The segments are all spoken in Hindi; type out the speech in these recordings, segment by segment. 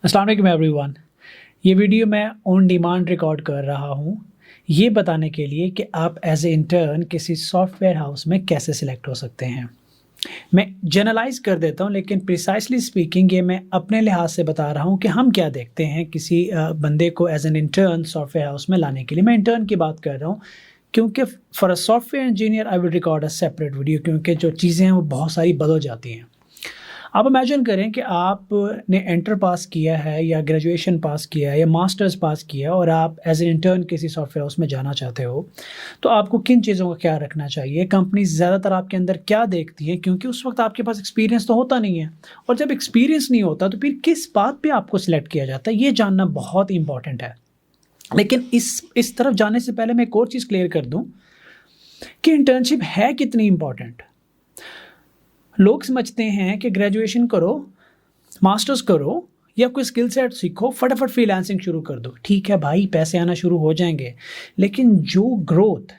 अस्सलाम वालेकुम एवरीवन। ये वीडियो मैं ऑन डिमांड रिकॉर्ड कर रहा हूँ, ये बताने के लिए कि आप एज़ ए इंटर्न किसी सॉफ्टवेयर हाउस में कैसे सिलेक्ट हो सकते हैं। मैं जनरलाइज़ कर देता हूँ लेकिन प्रिसाइज़ली स्पीकिंग ये मैं अपने लिहाज से बता रहा हूँ कि हम क्या देखते हैं किसी बंदे को as an intern software house में लाने के लिए। मैं इंटर्न की बात कर रहा हूँ क्योंकि for a software engineer I will record a separate video क्योंकि जो चीज़ें हैं वो बहुत सारी बदल जाती हैं। आप इमेजिन करें कि आपने इंटर पास किया है या ग्रेजुएशन पास किया है या मास्टर्स पास किया है और आप एज़ एन इंटर्न किसी सॉफ्टवेयर हाउस में जाना चाहते हो, तो आपको किन चीज़ों का ख्याल रखना चाहिए? कंपनी ज़्यादातर आपके अंदर क्या देखती है? क्योंकि उस वक़्त आपके पास एक्सपीरियंस तो होता नहीं है और जब एक्सपीरियंस नहीं होता, तो फिर किस बात पे आपको सिलेक्ट किया जाता है, ये जानना बहुत इम्पोर्टेंट है। लेकिन इस तरफ जाने से पहले मैं एक और चीज़ क्लियर कर दूँ कि इंटर्नशिप है कितनी इम्पोर्टेंट। लोग समझते हैं कि ग्रेजुएशन करो, मास्टर्स करो या कोई स्किल सेट सीखो, फटाफट फ्रीलांसिंग शुरू कर दो। ठीक है भाई, पैसे आना शुरू हो जाएँगे, लेकिन जो ग्रोथ,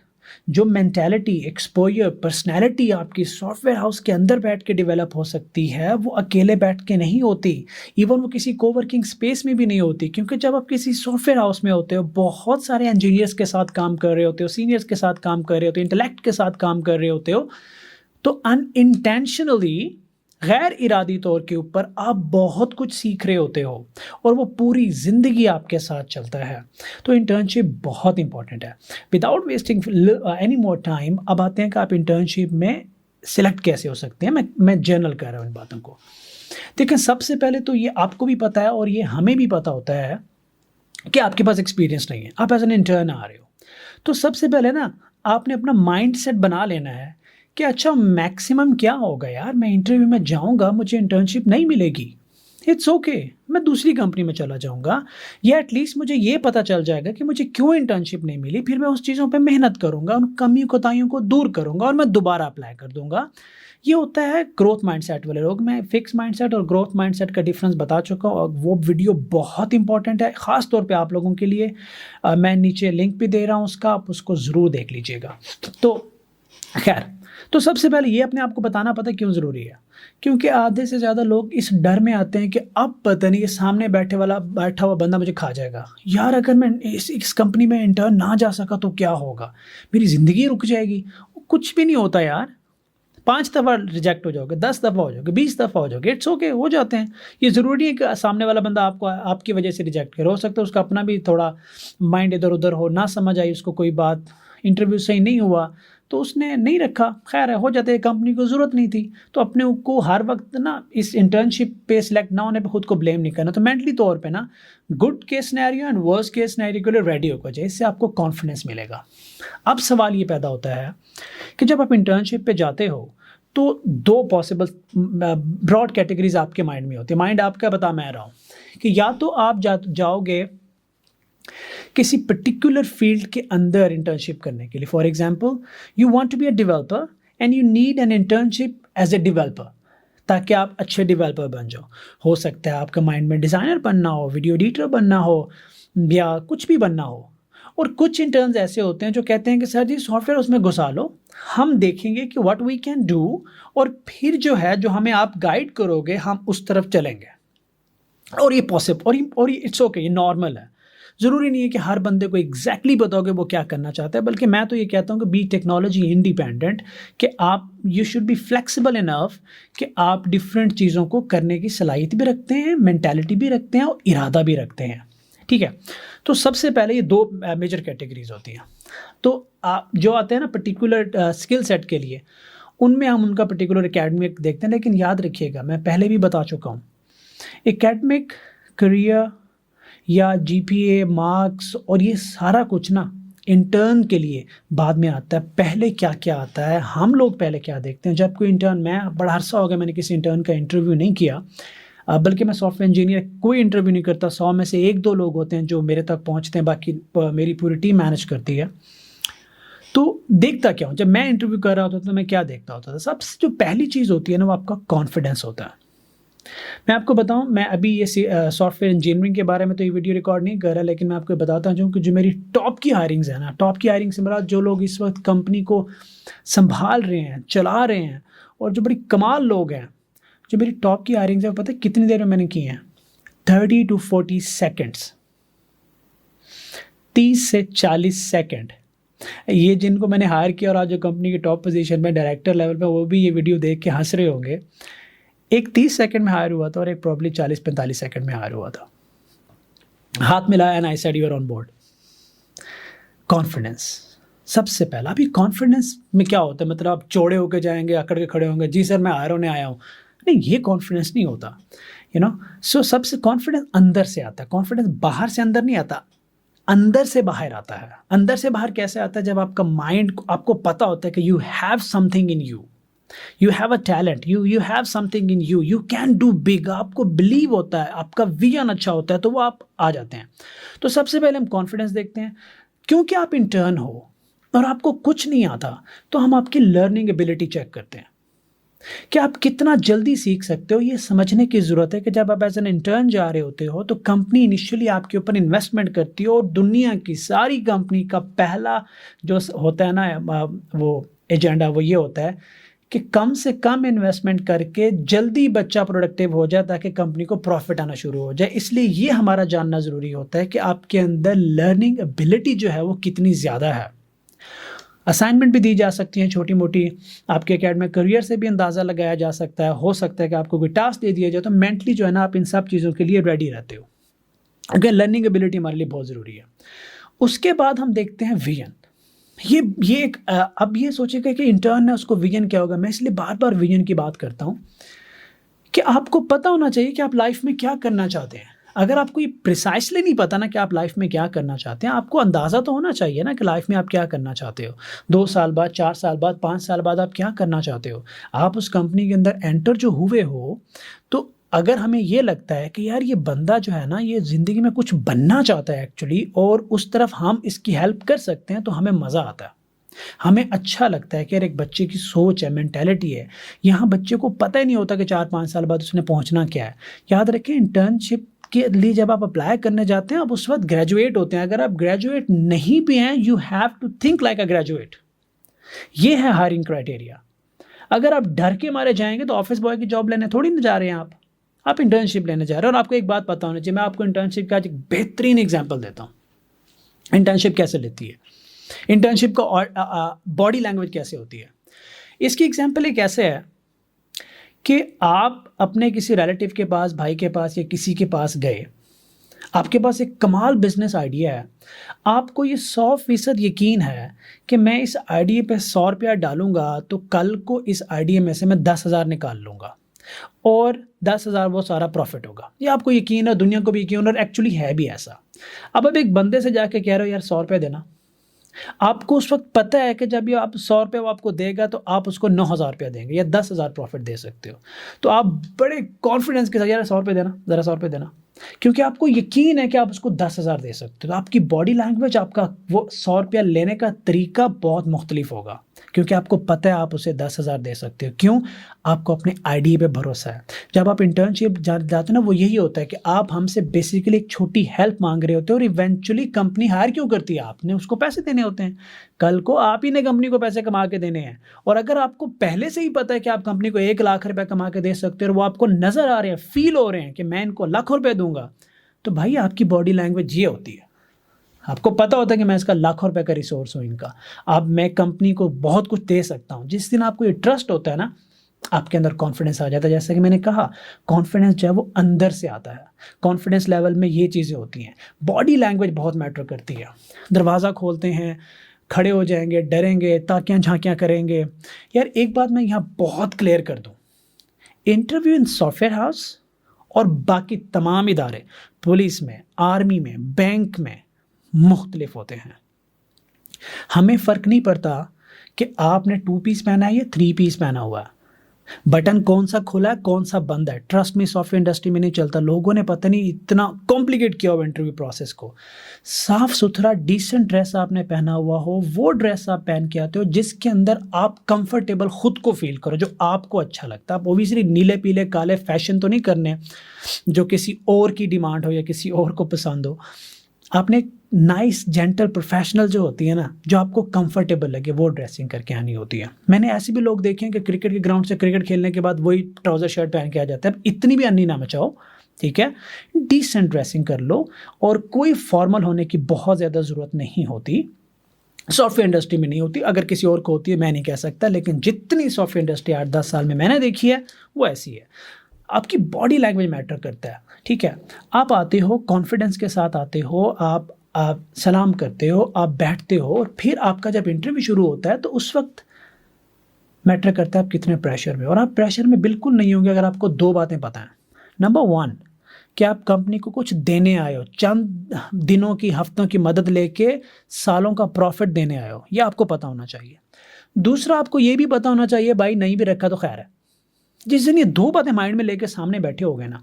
जो मेंटालिटी, एक्सपोज़र, पर्सनैलिटी आपकी सॉफ्टवेयर हाउस के अंदर बैठ के डेवलप हो सकती है, वो अकेले बैठ के नहीं होती। इवन वो किसी कोवर्किंग स्पेस में भी नहीं होती क्योंकि जब आप किसी सॉफ्टवेयर हाउस में होते हो, बहुत सारे इंजीनियर्स के साथ काम कर रहे होते हो, सीनियर्स के साथ काम कर रहे होते हो, इंटेलेक्ट के साथ काम कर रहे होते हो, तो अनइंटेंशनली गैर इरादी तौर के ऊपर आप बहुत कुछ सीख रहे होते हो और वो पूरी ज़िंदगी आपके साथ चलता है। तो इंटर्नशिप बहुत इंपॉर्टेंट है। Without wasting any more time, अब आते हैं कि आप इंटर्नशिप में सिलेक्ट कैसे हो सकते हैं। मैं जनरल कर रहा हूँ इन बातों को। देखिए, सबसे पहले तो ये आपको भी पता है और ये हमें भी पता होता है कि आपके पास एक्सपीरियंस नहीं है, आप एज एन इंटर्न आ रहे हो। तो सबसे पहले ना आपने अपना माइंड सेट बना लेना है कि अच्छा, मैक्सिमम क्या होगा यार, मैं इंटरव्यू में जाऊँगा, मुझे इंटर्नशिप नहीं मिलेगी, इट्स ओके, मैं दूसरी कंपनी में चला जाऊँगा या एटलीस्ट मुझे ये पता चल जाएगा कि मुझे क्यों इंटर्नशिप नहीं मिली, फिर मैं उस चीज़ों पे मेहनत करूँगा, उन कमी-कोताहियों को दूर करूँगा और मैं दोबारा अप्लाई कर दूँगा। ये होता है ग्रोथ माइंडसेट वाले लोग। मैं फिक्स माइंडसेट और ग्रोथ माइंडसेट का डिफरेंस बता चुका हूँ और वो वीडियो बहुत इंपॉर्टेंट है, ख़ास तौर पे आप लोगों के लिए। मैं नीचे लिंक भी दे रहा हूँ उसका, आप उसको ज़रूर देख लीजिएगा। तो खैर, तो सबसे पहले ये अपने आप को बताना पता क्यों ज़रूरी है? क्योंकि आधे से ज़्यादा लोग इस डर में आते हैं कि अब पता नहीं ये सामने बैठा हुआ बंदा मुझे खा जाएगा। यार, अगर मैं इस कंपनी में इंटर्न ना जा सका तो क्या होगा? मेरी ज़िंदगी रुक जाएगी। कुछ भी नहीं होता यार। 5 दफ़ा रिजेक्ट हो जाओगे, 10 दफ़ा हो जाओगे, 20 दफ़ा हो जाओगे, इट्स ओके, हो जाते हैं। ये ज़रूरी नहीं है कि सामने वाला बंदा आपको आपकी वजह से रिजेक्ट करे। हो सकता है उसका अपना भी थोड़ा माइंड इधर-उधर हो, ना समझ आई उसको कोई बात, इंटरव्यू सही नहीं हुआ, तो उसने नहीं रखा। खैर है, हो जाता है, कंपनी को ज़रूरत नहीं थी। तो अपने को हर वक़्त ना इस इंटर्नशिप पे सिलेक्ट ना होने पे खुद को ब्लेम नहीं करना। तो मेंटली तौर पे ना good case scenario and worst case scenario के लिए रेडी होकर जाइए, इससे आपको कॉन्फिडेंस मिलेगा। अब सवाल ये पैदा होता है कि जब आप इंटर्नशिप पे जाते हो, तो 2 पॉसिबल ब्रॉड कैटेगरीज़ आपके माइंड में होती है। माइंड आपका बता मैं रहा हूँ कि या तो आप जाओगे किसी पर्टिकुलर फील्ड के अंदर इंटर्नशिप करने के लिए। For example, you want to be a developer and you need an internship as a developer, ताकि आप अच्छे डेवलपर बन जाओ। हो सकता है आपका माइंड में डिज़ाइनर बनना हो, वीडियो एडिटर बनना हो या कुछ भी बनना हो। और कुछ इंटर्न्स ऐसे होते हैं जो कहते हैं कि सर जी, सॉफ्टवेयर उसमें घुसा लो, हम देखेंगे कि व्हाट वी कैन डू और फिर जो है, जो हमें आप गाइड करोगे, हम उस तरफ चलेंगे। और ये पॉसिबल और ये इट्स ओके, ये नॉर्मल है। ज़रूरी नहीं है कि हर बंदे को एग्ज़ैक्टली बताओगे वो क्या करना चाहता है, बल्कि मैं तो ये कहता हूँ कि बी टेक्नोलॉजी इंडिपेंडेंट, कि आप you should be flexible enough कि आप डिफरेंट चीज़ों को करने की सलाहियत भी रखते हैं, मेंटालिटी भी रखते हैं और इरादा भी रखते हैं। ठीक है? तो सबसे पहले ये 2 मेजर कैटेगरीज़ होती हैं। तो जो आते हैं ना पर्टिकुलर स्किल सेट के लिए, उनमें हम उनका पर्टिकुलर एकेडमिक देखते हैं, लेकिन याद रखिएगा, मैं पहले भी बता चुका हूँ, एकेडमिक, करियर या जीपीए, मार्क्स और ये सारा कुछ ना इंटर्न के लिए बाद में आता है। पहले क्या-क्या आता है, हम लोग पहले क्या देखते हैं। जब कोई इंटर्न, मैं बड़ा अरसा हो गया मैंने किसी इंटर्न का इंटरव्यू नहीं किया, बल्कि मैं सॉफ्टवेयर इंजीनियर कोई इंटरव्यू नहीं करता। 100 में से 1-2 लोग होते हैं जो मेरे तक पहुँचते हैं, बाकी मेरी पूरी टीम मैनेज करती है। तो देखता क्या हूँ, जब मैं इंटरव्यू कर रहा होता था तो मैं क्या देखता होता था, सबसे जो पहली चीज़ होती है ना, वो आपका कॉन्फिडेंस होता है। मैं आपको बताऊँ, मैं अभी ये सॉफ्टवेयर इंजीनियरिंग के बारे में तो ये वीडियो रिकॉर्ड नहीं कर रहा, लेकिन मैं आपको बताता हूँ कि जो मेरी टॉप की हायरिंग्स है ना, टॉप की हायरिंग से मुराद जो लोग इस वक़्त कंपनी को सँभाल रहे हैं, चला रहे हैं और जो बड़ी कमाल लोग हैं, जो मेरी टॉप की हायरिंग्स है, वो पता है कितनी देर में मैंने की हैं? 30 to 40 सेकेंड्स, 30 से 40 सेकेंड। ये जिनको मैंने हायर किया और आज जो कंपनी की टॉप पोजीशन में डायरेक्टर लेवल पे, वो भी ये वीडियो देख के हंस रहे होंगे। एक 30 सेकंड में हायर हुआ था और एक प्रॉब्ली 40-45 सेकंड में हायर हुआ था। हाथ मिलाया and I said you are on board. Confidence सबसे पहला। अभी कॉन्फिडेंस में क्या होता है, मतलब आप चौड़े होकर जाएंगे, अकड़ के खड़े होंगे, जी सर मैं हायर होने आया हूँ, नहीं, ये कॉन्फिडेंस नहीं होता, यू नो। सो सबसे कॉन्फिडेंस अंदर से आता है। कॉन्फिडेंस बाहर से अंदर नहीं आता, अंदर से बाहर आता है। अंदर से बाहर कैसे आता है? जब आपका माइंड, आपको पता होता है कि you have something in you, you have a talent, you have something in you, you can do big. आपको बिलीव होता है, आपका विजन अच्छा होता है, तो वो आप आ जाते हैं। तो सबसे पहले हम कॉन्फिडेंस देखते हैं। क्योंकि आप इंटर्न हो और आपको कुछ नहीं आता, तो हम आपकी लर्निंग एबिलिटी चेक करते हैं कि आप कितना जल्दी सीख सकते हो। ये समझने की ज़रूरत है कि जब आप एज एन इंटर्न जा रहे होते हो तो कंपनी इनिशियली आपके ऊपर इन्वेस्टमेंट करती है, और दुनिया की सारी कंपनी का पहला जो होता है ना वो एजेंडा, वो ये होता है कि कम से कम इन्वेस्टमेंट करके जल्दी बच्चा प्रोडक्टिव हो जाए ताकि कंपनी को प्रॉफिट आना शुरू हो जाए। इसलिए ये हमारा जानना ज़रूरी होता है कि आपके अंदर लर्निंग एबिलिटी जो है वो कितनी ज़्यादा है। असाइनमेंट भी दी जा सकती हैं छोटी मोटी, आपके एकेडमिक करियर से भी अंदाज़ा लगाया जा सकता है। हो सकता है कि आपको कोई टास्क दे दिया जाए तो मेंटली जो है ना, आप इन सब चीज़ों के लिए रेडी रहते हो। अगर लर्निंग एबिलिटी हमारे लिए बहुत ज़रूरी है। उसके बाद हम देखते हैं विजन। ये एक अब ये सोचेगा कि इंटर्न है, उसको विजन क्या होगा। मैं इसलिए बार बार विजन की बात करता हूँ कि आपको पता होना चाहिए कि आप लाइफ में क्या करना चाहते हैं। अगर आपको ये प्रिसाइसली नहीं पता ना कि आप लाइफ में क्या करना चाहते हैं, आपको अंदाज़ा तो होना चाहिए ना कि लाइफ में आप क्या करना चाहते हो। 2 साल बाद, 4 साल बाद, 5 साल बाद आप क्या करना चाहते हो। आप उस कंपनी के अंदर एंटर जो हुए हो, तो अगर हमें ये लगता है कि यार ये बंदा जो है ना, ये ज़िंदगी में कुछ बनना चाहता है एक्चुअली, और उस तरफ हम इसकी हेल्प कर सकते हैं, तो हमें मज़ा आता है। हमें अच्छा लगता है कि यार एक बच्चे की सोच है, मेंटालिटी है। यहाँ बच्चे को पता ही नहीं होता कि 4-5 साल बाद उसने पहुँचना क्या है। याद रखें, इंटर्नशिप के लिए जब आप अप्लाई करने जाते हैं, आप उस वक्त ग्रेजुएट होते हैं। अगर आप ग्रेजुएट नहीं भी हैं, you have to think like a graduate. ये है हायरिंग क्राइटेरिया। अगर आप डर के मारे जाएंगे तो ऑफिस बॉय की जॉब लेने थोड़ी ना जा रहे हैं आप इंटर्नशिप लेने जा रहे हैं। और आपको एक बात पता होनी चाहिए, मैं आपको इंटर्नशिप का एक बेहतरीन एग्जाम्पल देता हूँ। इंटर्नशिप कैसे लेती है, इंटर्नशिप का बॉडी लैंग्वेज कैसे होती है। इसकी एग्जाम्पल एक ऐसे है कि आप अपने किसी रिलेटिव के पास, भाई के पास या किसी के पास गए, आपके पास एक कमाल बिजनेस आइडिया है। आपको ये 100% यकीन है कि मैं इस आइडिया पे 100 रुपया डालूंगा तो कल को इस आइडिया में से मैं 10,000 निकाल लूँगा और 10,000 वो सारा प्रॉफिट होगा। ये आपको यकीन है, दुनिया को भी यकीन, और एक्चुअली है भी ऐसा। अब एक बंदे से जाके कह रहे हो यार 100 रुपया देना, आपको उस वक्त पता है कि जब ये आप 100 रुपये वो आपको देगा तो आप उसको 9,000 रुपया देंगे या 10,000 प्रॉफिट दे सकते हो। तो आप बड़े कॉन्फिडेंस के साथ यार 100 रुपये देना, ज़रा 100 रुपये देना, क्योंकि आपको यकीन है कि आप उसको 10,000 दे सकते हो। तो आपकी बॉडी लैंग्वेज, आपका वो 100 रुपया लेने का तरीका बहुत मुख्तलिफ होगा, क्योंकि आपको पता है आप उसे 10,000 दे सकते हो। क्यों? आपको अपने आइडिया पे भरोसा है। जब आप इंटर्नशिप जाते हो ना, वो यही होता है कि आप हमसे बेसिकली एक छोटी हेल्प मांग रहे होते हो, और इवेंचुअली कंपनी हायर क्यों करती है? आपने उसको पैसे देने होते हैं। कल को आप ही ने कंपनी को पैसे कमा के देने हैं। और अगर आपको पहले से ही पता है कि आप कंपनी को 1 लाख रुपए कमा के दे सकते हो, और वो आपको नजर आ रहे हैं, फील हो रहे हैं कि मैं इनको लाखों रुपए दूंगा, तो भाई आपकी बॉडी लैंग्वेज ये होती है। आपको पता होता है कि मैं इसका लाखों रुपए का रिसोर्स हूँ इनका, अब मैं कंपनी को बहुत कुछ दे सकता हूँ। जिस दिन आपको ये ट्रस्ट होता है ना, आपके अंदर कॉन्फिडेंस आ जाता है। जैसे कि मैंने कहा, कॉन्फिडेंस जो है वो अंदर से आता है। कॉन्फिडेंस लेवल में ये चीज़ें होती हैं। बॉडी लैंग्वेज बहुत मैटर करती है। दरवाज़ा खोलते हैं, खड़े हो जाएंगे, डरेंगे, ताकियाँ झांकियाँ करेंगे। यार एक बात मैं यहाँ बहुत क्लियर कर दूँ, इंटरव्यू इन सॉफ्टवेयर हाउस और बाकी तमाम इदारे, पुलिस में, आर्मी में, बैंक में, मुख्तलिफ होते हैं। हमें फ़र्क नहीं पड़ता कि आपने 2 पीस पहना है या 3 पीस पहना हुआ है, बटन कौन सा खुला है, कौन सा बंद है। ट्रस्ट में सॉफ्टवेयर इंडस्ट्री में नहीं चलता। लोगों ने पता नहीं इतना कॉम्प्लिकेट किया हो इंटरव्यू प्रोसेस को। साफ सुथरा डिसेंट ड्रेस आपने पहना हुआ हो, वो ड्रेस आप पहन के आते हो जिसके अंदर आप कंफर्टेबल खुद को फील करो, जो आपको अच्छा लगता है। आप ओबियसली नीले पीले काले फैशन तो नहीं करने जो किसी और की डिमांड हो या किसी और को पसंद हो। आपने नाइस जेंटल प्रोफेशनल जो होती है ना, जो आपको कंफर्टेबल लगे, वो ड्रेसिंग करके आनी होती है। मैंने ऐसे भी लोग देखे हैं कि क्रिकेट के ग्राउंड से क्रिकेट खेलने के बाद वही ट्राउज़र शर्ट पहन के आ जाते हैं। अब इतनी भी अन्नी ना मचाओ, ठीक है, डिसेंट ड्रेसिंग कर लो और कोई फॉर्मल होने की बहुत ज़्यादा ज़रूरत नहीं होती। सॉफ्टवेयर इंडस्ट्री में नहीं होती, अगर किसी और को होती है मैं नहीं कह सकता, लेकिन जितनी सॉफ्टवेयर इंडस्ट्री 8-10 साल में मैंने देखी है वो ऐसी है। आपकी बॉडी लैंग्वेज मैटर करता है, ठीक है। आप आते हो कॉन्फिडेंस के साथ आते हो, आप सलाम करते हो, आप बैठते हो और फिर आपका जब इंटरव्यू शुरू होता है तो उस वक्त मैटर करता है आप कितने प्रेशर में। और आप प्रेशर में बिल्कुल नहीं होंगे अगर आपको 2 बातें पता हैं। नंबर 1 कि आप कंपनी को कुछ देने आए हो, चंद दिनों की, हफ्तों की मदद लेके सालों का प्रॉफिट देने आए हो, ये आपको पता होना चाहिए। दूसरा, आपको ये भी पता होना चाहिए भाई नहीं भी रखा तो खैर है। जिस दिन ये 2 बातें माइंड में लेके सामने बैठे होगे ना,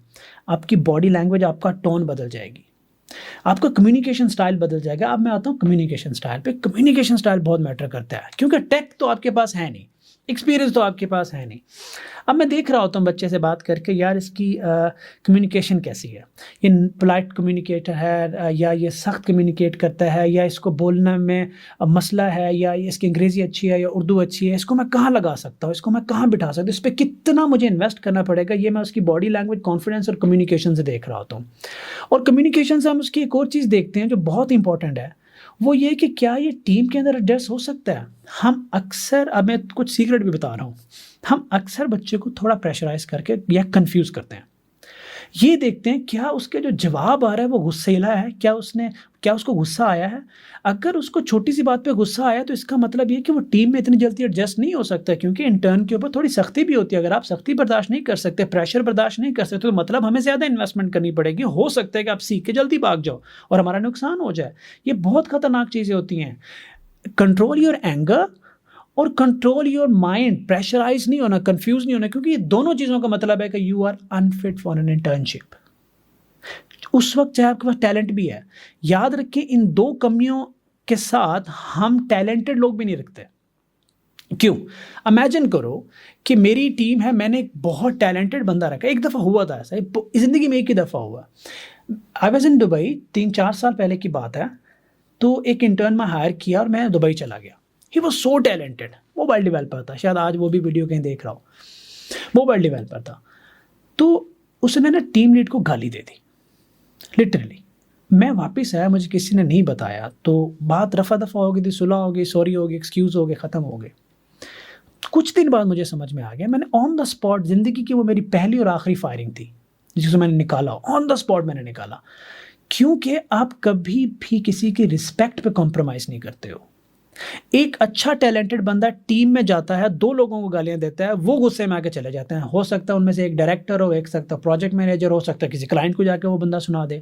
आपकी बॉडी लैंग्वेज, आपका टोन बदल जाएगी, आपका कम्युनिकेशन स्टाइल बदल जाएगा। अब मैं आता हूँ कम्युनिकेशन स्टाइल पे। कम्युनिकेशन स्टाइल बहुत मैटर करता है, क्योंकि टेक तो आपके पास है नहीं, एक्सपीरियंस तो आपके पास है नहीं। अब मैं देख रहा होता हूँ बच्चे से बात करके, यार इसकी कम्युनिकेशन कैसी है, ये पोलाइट कम्युनिकेटर है या ये सख्त कम्युनिकेट करता है, या इसको बोलने में मसला है, या इसकी अंग्रेज़ी अच्छी है या उर्दू अच्छी है, इसको मैं कहाँ लगा सकता हूँ, इसको मैं कहाँ बिठा सकता हूँ, इस पर कितना मुझे इन्वेस्ट करना पड़ेगा, ये मैं उसकी बॉडी लैंग्वेज, कॉन्फिडेंस और कम्युनिकेशन से देख रहा होता हूँ। और कम्युनिकेशन से हम उसकी एक और चीज़ देखते हैं जो बहुत इंपॉर्टेंट है, वो ये कि क्या ये टीम के अंदर एडजस्ट हो सकता है। हम अक्सर, अब मैं कुछ सीक्रेट भी बता रहा हूँ, हम अक्सर बच्चे को थोड़ा प्रेशराइज करके या कंफ्यूज करते हैं। ये देखते हैं क्या उसके जो जवाब आ रहा है वो गुस्सैला है, क्या उसको गुस्सा आया है। अगर उसको छोटी सी बात पे गुस्सा आया तो इसका मतलब ये कि वो टीम में इतनी जल्दी एडजस्ट नहीं हो सकता, क्योंकि इंटर्न के ऊपर थोड़ी सख्ती भी होती है। अगर आप सख्ती बर्दाश्त नहीं कर सकते, प्रेशर बर्दाश्त नहीं कर सकते, तो मतलब हमें ज़्यादा इन्वेस्टमेंट करनी पड़ेगी। हो सकता है कि आप सीख के जल्दी भाग जाओ और हमारा नुकसान हो जाए। ये बहुत खतरनाक चीज़ें होती हैं। कंट्रोल योर एंगर और कंट्रोल योर माइंड। प्रेशराइज नहीं होना, कंफ्यूज नहीं होना, क्योंकि ये दोनों चीज़ों का मतलब है कि you are unfit for an internship. उस वक्त चाहे आपके पास टैलेंट भी है, याद रखें इन 2 कमियों के साथ हम टैलेंटेड लोग भी नहीं रखते। क्यों? इमेजिन करो कि मेरी टीम है, मैंने एक बहुत टैलेंटेड बंदा रखा। एक दफ़ा हुआ था ऐसा, ज़िंदगी में एक ही दफ़ा हुआ। आई वॉज इन दुबई, 3-4 साल पहले की बात है। तो एक इंटर्न में हायर किया और मैं दुबई चला गया। He was so talented, mobile developer था, शायद आज वो भी वीडियो कहीं देख रहा हो, मोबाइल डेवलपर था। तो उसने ना टीम लीड को गाली दे दी, लिटरली। मैं वापस आया, मुझे किसी ने नहीं बताया, तो बात रफा दफा हो गई थी, सुलह हो गई, सॉरी हो गई, एक्सक्यूज़ हो गए, ख़त्म हो गए। कुछ दिन बाद मुझे समझ में आ गया, मैंने ऑन द स्पॉट, ज़िंदगी की वो मेरी पहली और आखिरी फायरिंग थी जिसे मैंने निकाला, ऑन द स्पॉट मैंने निकाला। क्योंकि आप कभी भी किसी की रिस्पेक्ट पे कॉम्प्रोमाइज़ नहीं करते हो। एक अच्छा टैलेंटेड बंदा टीम में जाता है, 2 लोगों को गालियां देता है, वो गुस्से में आके चले जाते हैं। हो सकता है उनमें से एक डायरेक्टर हो, एक सकता प्रोजेक्ट मैनेजर हो, सकता है किसी क्लाइंट को जाके वो बंदा सुना दे।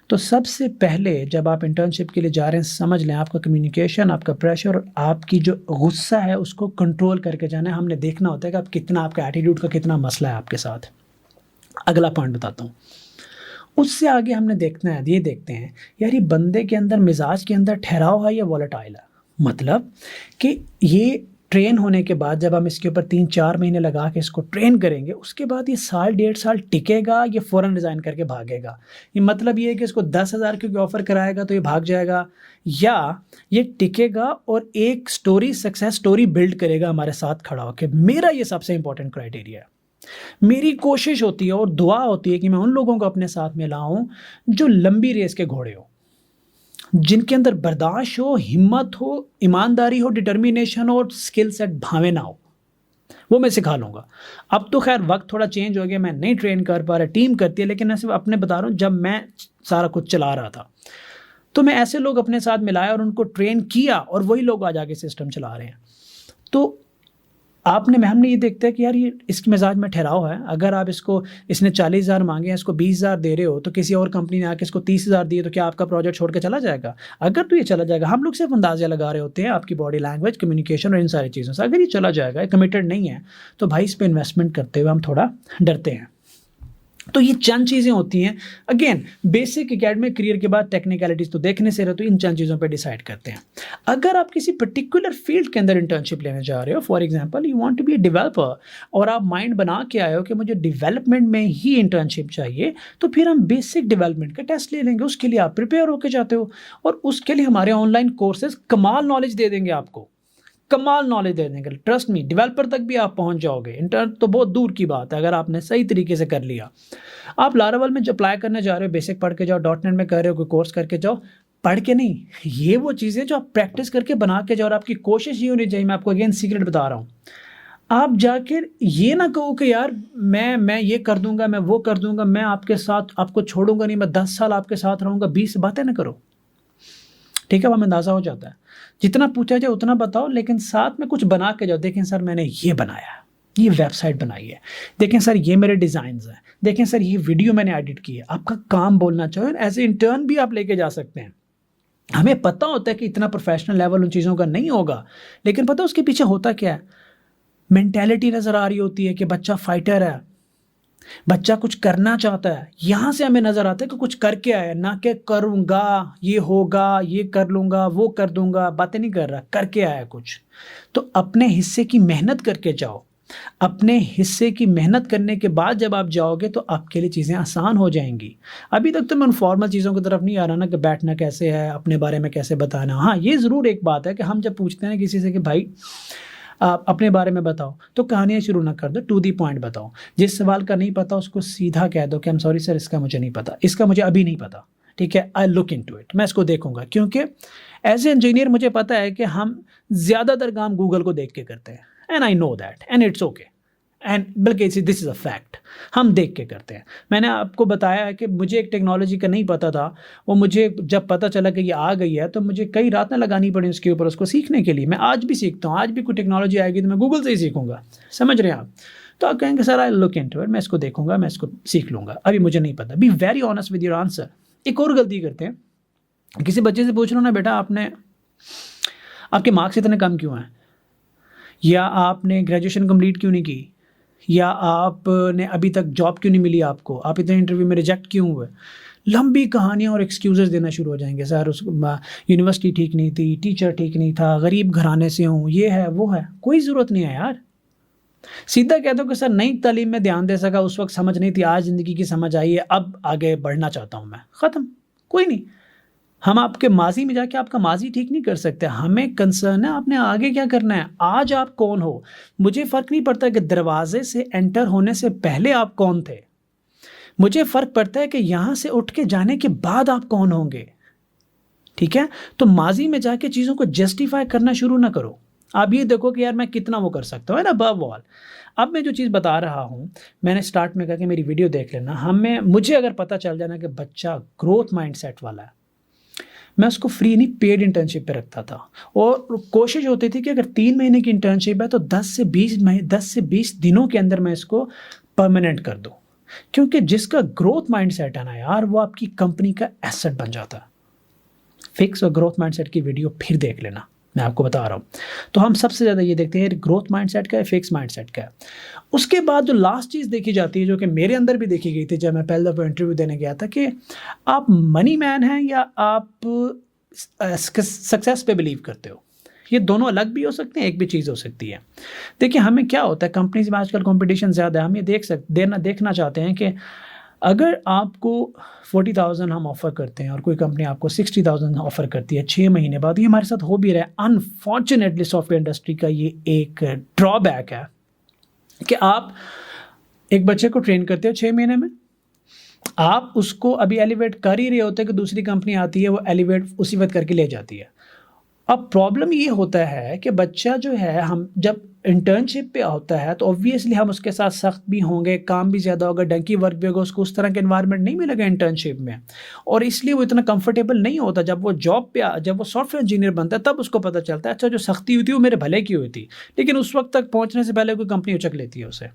तो सबसे पहले जब आप इंटर्नशिप के लिए जा रहे हैं, समझ लें आपका कम्युनिकेशन, आपका प्रेशर और आपकी जो गुस्सा है उसको कंट्रोल करके जाना है। हमने देखना होता है कि आप कितना, आपका एटीट्यूड का कितना मसला है आपके साथ। अगला पॉइंट बताता हूँ, उससे आगे हमने देखना है, ये देखते हैं यार ये बंदे के अंदर, मिजाज के अंदर ठहराव है या वॉलेटाइल है। मतलब कि ये ट्रेन होने के बाद जब हम इसके ऊपर 3-4 महीने लगा के इसको ट्रेन करेंगे, उसके बाद ये 1.5 साल टिकेगा, ये फ़ौरन रिज़ाइन करके भागेगा। ये मतलब ये है कि इसको 10,000 की ऑफ़र कराएगा तो ये भाग जाएगा, या ये टिकेगा और एक स्टोरी, सक्सेस स्टोरी बिल्ड करेगा हमारे साथ खड़ा होकर। मेरा ये सबसे इंपॉर्टेंट क्राइटेरिया है। मेरी कोशिश होती है और दुआ होती है कि मैं उन लोगों को अपने साथ में लाऊं जो लंबी रेस के घोड़े हो, जिनके अंदर बर्दाश्त हो, हिम्मत हो, ईमानदारी हो, डिटर्मिनेशन हो और स्किल सेट भावे ना हो। वो मैं सिखा लूँगा। अब तो खैर वक्त थोड़ा चेंज हो गया, मैं नहीं ट्रेन कर पा रहा, टीम करती है, लेकिन मैं सिर्फ अपने बता रहा हूँ। जब मैं सारा कुछ चला रहा था तो मैं ऐसे लोग अपने साथ मिलाया और उनको ट्रेन किया, और वही लोग आज आगे सिस्टम चला रहे हैं। तो हमने ये देखते हैं कि यार ये इसके मिजाज में ठहराव है। अगर आप इसने 40,000 मांगे हैं, इसको 20,000 दे रहे हो, तो किसी और कंपनी ने आके इसको 30,000 दिए, तो क्या आपका प्रोजेक्ट छोड़ के चला जाएगा? अगर तो ये चला जाएगा, हम लोग सिर्फ अंदाज़ा लगा रहे होते हैं आपकी बॉडी लैंग्वेज, कम्युनिकेशन और इन सारी चीज़ों से। अगर ये चला जाएगा, कमिटेड नहीं है, तो भाई इस पर इन्वेस्टमेंट करते हुए हम थोड़ा डरते हैं। तो ये चंद चीज़ें होती हैं। अगेन बेसिक एकेडमिक करियर के बाद टेक्निकलिटीज़ तो देखने से रहे, तो इन चंद चीज़ों पे डिसाइड करते हैं। अगर आप किसी पर्टिकुलर फील्ड के अंदर इंटर्नशिप लेने जा रहे हो, for example you want to be a developer, और आप माइंड बना के आए हो कि मुझे डेवलपमेंट में ही इंटर्नशिप चाहिए, तो फिर हम बेसिक डेवलपमेंट का टेस्ट ले लेंगे। उसके लिए आप प्रिपेयर होकर जाते हो, और उसके लिए हमारे ऑनलाइन कोर्सेज कमाल नॉलेज दे देंगे आपको, कमाल नॉलेज दे देंगे, ट्रस्ट मी। डेवलपर तक भी आप पहुंच जाओगे, इंटर्न तो बहुत दूर की बात है अगर आपने सही तरीके से कर लिया। आप लारावल में जो अप्लाई करने जा रहे हो, बेसिक पढ़ के जाओ, .NET में कर रहे हो कोई कोर्स करके जाओ, पढ़ के नहीं, ये वो चीज़ें जो आप प्रैक्टिस करके बना के जाओ। और आपकी कोशिश ये होनी चाहिए, मैं आपको अगेन सीक्रेट बता रहा हूँ, आप जाकर ये ना कहो कि यार मैं ये कर दूंगा, मैं वो कर दूंगा, मैं आपके साथ आपको छोड़ूंगा नहीं, मैं 10 साल आपके साथ रहूंगा, 20 बातें ना करो, ठीक है। वह अंदाज़ा हो जाता है, जितना पूछा जाए उतना बताओ, लेकिन साथ में कुछ बना के जाओ। देखें सर मैंने ये बनाया, ये वेबसाइट बनाई है, देखें सर ये मेरे डिज़ाइंस हैं, देखें सर ये वीडियो मैंने एडिट की है। आपका काम बोलना चाहिए, एज ए इंटर्न भी आप लेके जा सकते हैं। हमें पता होता है कि इतना प्रोफेशनल लेवल उन चीज़ों का नहीं होगा, लेकिन पता उसके पीछे होता क्या है, मेंटेलिटी नज़र आ रही होती है कि बच्चा फाइटर है, बच्चा कुछ करना चाहता है। यहाँ से हमें नज़र आता है कि कुछ करके आया, ना कि करूँगा, ये होगा, ये कर लूँगा, वो कर दूँगा, बातें नहीं कर रहा, करके आया कुछ। तो अपने हिस्से की मेहनत करके जाओ। अपने हिस्से की मेहनत करने के बाद जब आप जाओगे तो आपके लिए चीज़ें आसान हो जाएंगी। अभी तक तो मैं उन फॉर्मल चीज़ों की तरफ नहीं आ रहा ना, कि बैठना कैसे है, अपने बारे में कैसे बताना। हाँ, ये ज़रूर एक बात है कि हम जब पूछते हैं किसी से कि भाई आप अपने बारे में बताओ, तो कहानियाँ शुरू ना कर दो, टू दी पॉइंट बताओ। जिस सवाल का नहीं पता उसको सीधा कह दो कि आई एम सॉरी सर, इसका मुझे नहीं पता, इसका मुझे अभी नहीं पता, ठीक है, आई लुक इनटू इट, मैं इसको देखूंगा। क्योंकि एज ए इंजीनियर मुझे पता है कि हम ज़्यादातर काम गूगल को देख के करते हैं, and I know that, and it's okay, and बल्कि दिस इज़ अ फैक्ट, हम देख के करते हैं। मैंने आपको बताया है कि मुझे एक टेक्नोलॉजी का नहीं पता था, वो मुझे जब पता चला कि ये आ गई है तो मुझे कई रातें लगानी पड़ी उसके ऊपर, उसको सीखने के लिए। मैं आज भी सीखता हूँ, आज भी कोई टेक्नोलॉजी आएगी तो मैं गूगल से ही सीखूंगा, समझ रहे हैं आप। तो आप कहेंगे sir I look into it, मैं इसको देखूंगा, मैं इसको सीख लूँगा, अभी मुझे नहीं पता। Be very honest with your answer. एक और गलती करते हैं, किसी बच्चे से पूछ लो ना, बेटा आपके मार्क्स इतने कम क्यों हैं, या आपने ग्रेजुएशन कंप्लीट क्यों नहीं की, या आपने अभी तक जॉब क्यों नहीं मिली आपको, आप इतने इंटरव्यू में रिजेक्ट क्यों हुए। लंबी कहानियाँ और एक्सक्यूज़ेस देना शुरू हो जाएंगे, सर उस यूनिवर्सिटी ठीक नहीं थी, टीचर ठीक नहीं था, गरीब घराने से हूँ, ये है वो है। कोई ज़रूरत नहीं है यार, सीधा कह दो कि सर नई तालीम में ध्यान दे सका, उस वक्त समझ नहीं थी, आज ज़िंदगी की समझ आई है, अब आगे बढ़ना चाहता हूँ मैं, ख़त्म। कोई नहीं, हम आपके माजी में जाके आपका माजी ठीक नहीं कर सकते। हमें कंसर्न है आपने आगे क्या करना है, आज आप कौन हो। मुझे फ़र्क नहीं पड़ता कि दरवाजे से एंटर होने से पहले आप कौन थे, मुझे फ़र्क पड़ता है कि यहाँ से उठ के जाने के बाद आप कौन होंगे, ठीक है। तो माजी में जाके चीज़ों को जस्टिफाई करना शुरू ना करो। आप ये देखो कि यार मैं कितना वो कर सकता हूँ, है ना, अबव ऑल। अब मैं जो चीज़ बता रहा हूँ, मैंने स्टार्ट में कहा कि मेरी वीडियो देख लेना। मुझे अगर पता चल जाना कि बच्चा ग्रोथ माइंडसेट वाला है, मैं उसको फ्री नहीं पेड इंटर्नशिप पे रखता था। और कोशिश होती थी कि अगर 3 महीने की इंटर्नशिप है तो 10 से 20 दिनों के अंदर मैं इसको परमानेंट कर दूं। क्योंकि जिसका ग्रोथ माइंडसेट है ना यार, वो आपकी कंपनी का एसेट बन जाता है। फिक्स और ग्रोथ माइंडसेट की वीडियो फिर देख लेना, मैं आपको बता रहा हूँ। तो हम सबसे ज़्यादा ये देखते हैं ग्रोथ माइंडसेट का है, फिक्स माइंडसेट का है। उसके बाद जो लास्ट चीज़ देखी जाती है, जो कि मेरे अंदर भी देखी गई थी जब मैं पहले दफ़ा इंटरव्यू देने गया था, कि आप मनी मैन हैं या आप सक्सेस पे बिलीव करते हो। ये दोनों अलग भी हो सकते हैं, एक भी चीज़ हो सकती है। देखिए हमें क्या होता है, कंपनीज में आजकल कंपटीशन ज़्यादा है, हम ये देखना चाहते हैं कि अगर आपको 40,000 हम ऑफ़र करते हैं और कोई कंपनी आपको 60,000 ऑफ़र करती है 6 महीने बाद, ये हमारे साथ हो भी रहा है। अनफॉर्चुनेटली सॉफ्टवेयर इंडस्ट्री का ये एक ड्रॉबैक है कि आप एक बच्चे को ट्रेन करते हो 6 महीने में, आप उसको अभी एलिवेट कर ही रहे होते हैं कि दूसरी कंपनी आती है, वो एलिवेट उसी वक्त करके ले जाती है। अब प्रॉब्लम ये होता है कि बच्चा जो है, हम जब इंटर्नशिप पे होता है तो ऑब्वियसली हम उसके साथ सख्त भी होंगे, काम भी ज़्यादा होगा, डंकी वर्क भी होगा, उसको उस तरह का एनवायरनमेंट नहीं मिलेगा इंटर्नशिप में, और इसलिए वो इतना कंफर्टेबल नहीं होता। जब वो जब वो सॉफ्टवेयर इंजीनियर बनता है तब उसको पता चलता है अच्छा जो सख्ती हुई थी वो मेरे भले की हुई थी, लेकिन उस वक्त तक पहुँचने से पहले कोई कंपनी उचक लेती है उसे।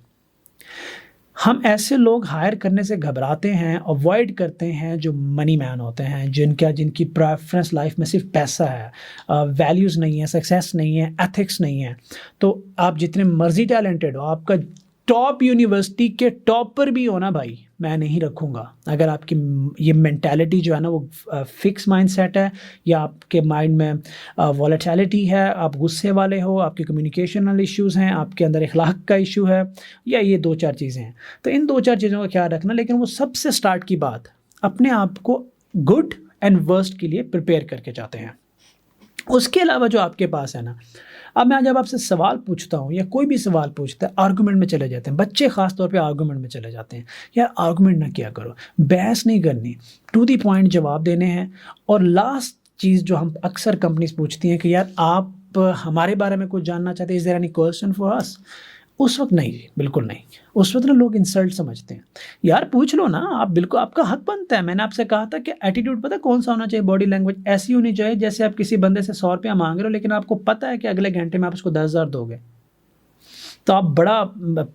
हम ऐसे लोग हायर करने से घबराते हैं, अवॉइड करते हैं जो मनी मैन होते हैं, जिनकी प्रेफरेंस लाइफ में सिर्फ पैसा है, वैल्यूज़ नहीं है, सक्सेस नहीं है, एथिक्स नहीं है। तो आप जितने मर्जी टैलेंटेड हो, आपका टॉप यूनिवर्सिटी के टॉपर भी हो ना भाई, मैं नहीं रखूँगा। अगर आपकी ये मेंटालिटी जो है ना वो फिक्स माइंडसेट है, या आपके माइंड में वॉलेटिलिटी है, आप गुस्से वाले हो, आपके कम्युनिकेशनल इश्यूज़ हैं, आपके अंदर इखलाक का इशू है, या ये 2-4 चीज़ें हैं, तो इन 2-4 चीज़ों का ख्याल रखना। लेकिन वो सबसे स्टार्ट की बात, अपने आप को गुड एंड वर्स्ट के लिए प्रिपेयर करके जाते हैं। उसके अलावा जो आपके पास है ना, अब मैं जब आपसे सवाल पूछता हूँ या कोई भी सवाल पूछता है, आर्गुमेंट में चले जाते हैं बच्चे, खास तौर पे आर्गुमेंट में चले जाते हैं। यार आर्गुमेंट ना किया करो, बहस नहीं करनी, टू द पॉइंट जवाब देने हैं। और लास्ट चीज़ जो हम अक्सर कंपनीज पूछती हैं कि यार आप हमारे बारे में कुछ जानना चाहते हैं, is there any question for us? उस वक्त नहीं, बिल्कुल नहीं। उस वक्त ना लोग इंसल्ट समझते हैं। यार पूछ लो ना, आप बिल्कुल, आपका हक बनता है। मैंने आपसे कहा था कि एटीट्यूड पता है कौन सा होना चाहिए? बॉडी लैंग्वेज ऐसी होनी चाहिए जैसे आप किसी बंदे से 100 रुपया मांग रहे हो, लेकिन आपको पता है कि अगले घंटे में आप उसको 10,000 दोगे, तो आप बड़ा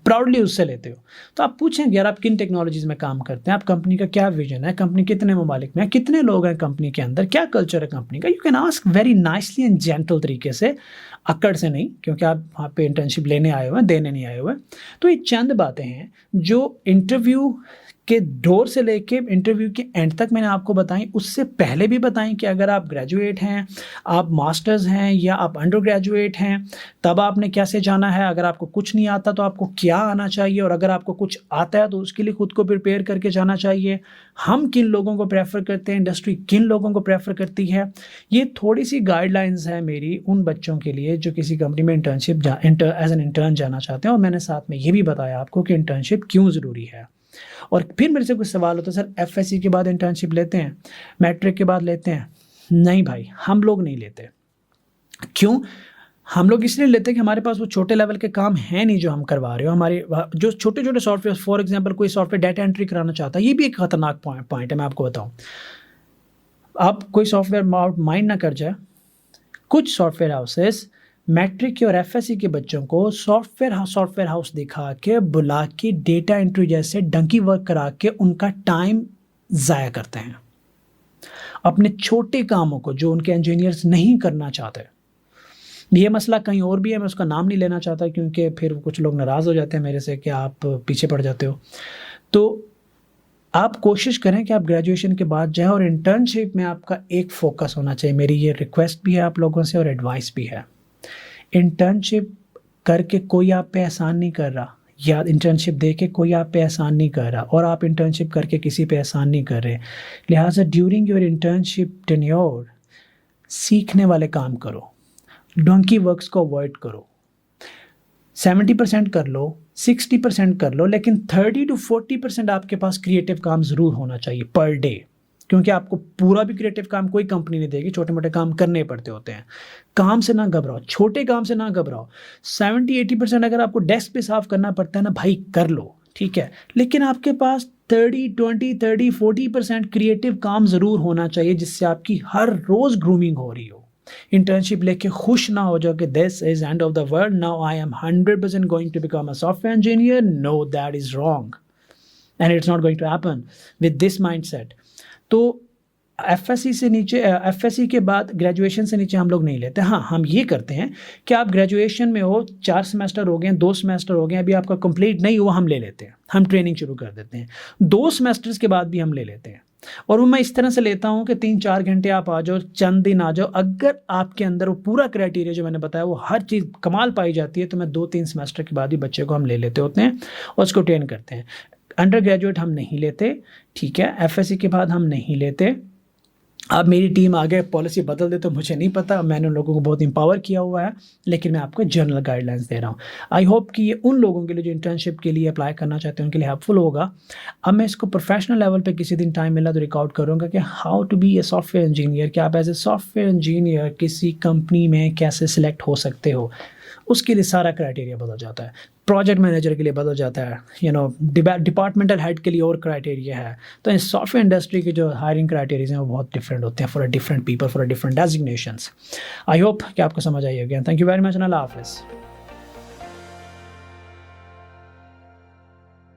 प्राउडली उससे लेते हो। तो आप पूछेंगे यार आप किन टेक्नोलॉजीज़ में काम करते हैं, आप कंपनी का क्या विजन है, कंपनी कितने ममालिक में है, कितने लोग हैं कंपनी के अंदर, क्या कल्चर है कंपनी का। You can ask very nicely and gentle तरीके से, अक्कड़ से नहीं, क्योंकि आप वहाँ पे इंटर्नशिप लेने आए हुए हैं, देने नहीं आए हुए। तो ये चंद बातें हैं जो इंटरव्यू के डोर से लेके इंटरव्यू के एंड तक मैंने आपको बताई। उससे पहले भी बताई कि अगर आप ग्रेजुएट हैं, आप मास्टर्स हैं या आप अंडर ग्रेजुएट हैं, तब आपने कैसे जाना है। अगर आपको कुछ नहीं आता तो आपको क्या आना चाहिए, और अगर आपको कुछ आता है तो उसके लिए खुद को प्रिपेयर करके जाना चाहिए। हम किन लोगों को प्रेफर करते हैं, इंडस्ट्री किन लोगों को प्रेफर करती है। ये थोड़ी सी गाइडलाइंस है मेरी उन बच्चों के लिए जो किसी कंपनी में इंटर्नशिप एज एन इंटर्न जाना चाहते हैं। और मैंने साथ में ये भी बताया आपको कि इंटर्नशिप क्यों ज़रूरी है। और फिर मेरे से कुछ सवाल होता है, सर एफएससी के बाद इंटर्नशिप लेते हैं, मैट्रिक के बाद लेते हैं? नहीं भाई, हम लोग नहीं लेते। क्यों? हम लोग इसलिए लेते हैं कि हमारे पास वो छोटे लेवल के काम हैं नहीं जो हम करवा रहे हो। हमारे जो छोटे छोटे सॉफ्टवेयर, फॉर एग्जांपल कोई सॉफ्टवेयर डाटा एंट्री कराना चाहता है, ये भी एक खतरनाक पॉइंट है। मैं आपको बताऊं, आप कोई सॉफ्टवेयर माइंड ना कर जाए। कुछ सॉफ्टवेयर हाउसेस मैट्रिक के और एफएससी के बच्चों को सॉफ्टवेयर हाउस दिखा के, बुला के, डेटा एंट्री जैसे डंकी वर्क करा के उनका टाइम ज़ाया करते हैं अपने छोटे कामों को जो उनके इंजीनियर्स नहीं करना चाहते। ये मसला कहीं और भी है, मैं उसका नाम नहीं लेना चाहता क्योंकि फिर कुछ लोग नाराज़ हो जाते हैं मेरे से कि आप पीछे पड़ जाते हो। तो आप कोशिश करें कि आप ग्रेजुएशन के बाद जाएं, और इंटर्नशिप में आपका एक फोकस होना चाहिए। मेरी ये रिक्वेस्ट भी है आप लोगों से और एडवाइस भी है। इंटर्नशिप करके कोई आप पे एहसान नहीं कर रहा, या इंटर्नशिप दे के कोई आप पे एहसान नहीं कर रहा, और आप इंटर्नशिप करके किसी पे एहसान नहीं कर रहे। लिहाजा ड्यूरिंग योर इंटर्नशिप टेन्योर सीखने वाले काम करो, डोंकी वर्क्स को अवॉइड करो। 70% कर लो, 60% कर लो, लेकिन 30 to 40% आपके पास क्रिएटिव काम ज़रूर होना चाहिए पर डे, क्योंकि आपको पूरा भी क्रिएटिव काम कोई कंपनी नहीं देगी। छोटे मोटे काम करने पड़ते होते हैं। काम से ना घबराओ, छोटे काम से ना घबराओ। 70-80% अगर आपको डेस्क पे साफ करना पड़ता है ना भाई, कर लो, ठीक है, लेकिन आपके पास 30-20-30-40% क्रिएटिव काम ज़रूर होना चाहिए जिससे आपकी हर रोज़ ग्रूमिंग हो रही हो। इंटर्नशिप लेके खुश ना हो जाओ कि this is end of the world, now I am 100% going to become a software engineer. No, that is wrong and it's not going to happen with this mindset. तो एफएससी से नीचे, एफएससी के बाद ग्रेजुएशन से नीचे हम लोग नहीं लेते। हाँ, हम ये करते हैं कि आप ग्रेजुएशन में हो, 4 सेमेस्टर हो गए, 2 सेमेस्टर हो गए, अभी आपका कंप्लीट नहीं हुआ, हम ले लेते हैं, हम ट्रेनिंग शुरू कर देते हैं। 2 सेमेस्टर्स के बाद भी हम ले लेते हैं। और वो मैं इस तरह से लेता हूँ कि 3-4 घंटे आप आ जाओ, चंद दिन आ जाओ, अगर आपके अंदर वो पूरा क्राइटेरिया जो मैंने बताया वो हर चीज़ कमाल पाई जाती है, तो मैं 2-3 सेमेस्टर के बाद भी बच्चे को हम ले लेते होते हैं और उसको ट्रेन करते हैं। अंडर ग्रेजुएट हम नहीं लेते, ठीक है, एफएससी के बाद हम नहीं लेते। अब मेरी टीम आगे पॉलिसी बदल दे तो मुझे नहीं पता, मैंने उन लोगों को बहुत एम्पावर किया हुआ है, लेकिन मैं आपको जनरल गाइडलाइंस दे रहा हूँ। आई होप कि ये उन लोगों के लिए जो इंटर्नशिप के लिए अप्लाई करना चाहते हैं उनके लिए हेल्पफुल होगा। अब मैं इसको प्रोफेशनल लेवल पे किसी दिन टाइम मिला तो रिकॉर्ड करूँगा कि how to be a software engineer, कि आप एज ए सॉफ्टवेयर इंजीनियर किसी कंपनी में कैसे सिलेक्ट हो सकते हो। उसके लिए सारा क्राइटेरिया बदल जाता है, प्रोजेक्ट मैनेजर के लिए बदल जाता है, डिपार्टमेंटल हेड के लिए और क्राइटेरिया है। तो इस सॉफ्टवेयर इंडस्ट्री के जो हायरिंग क्राइटेरिया हैं वो बहुत डिफरेंट होते हैं for a different people, for a different designations. I hope कि आपको समझ आई होगी। थैंक यू वेरी मच, अल्लाह हाफिज़।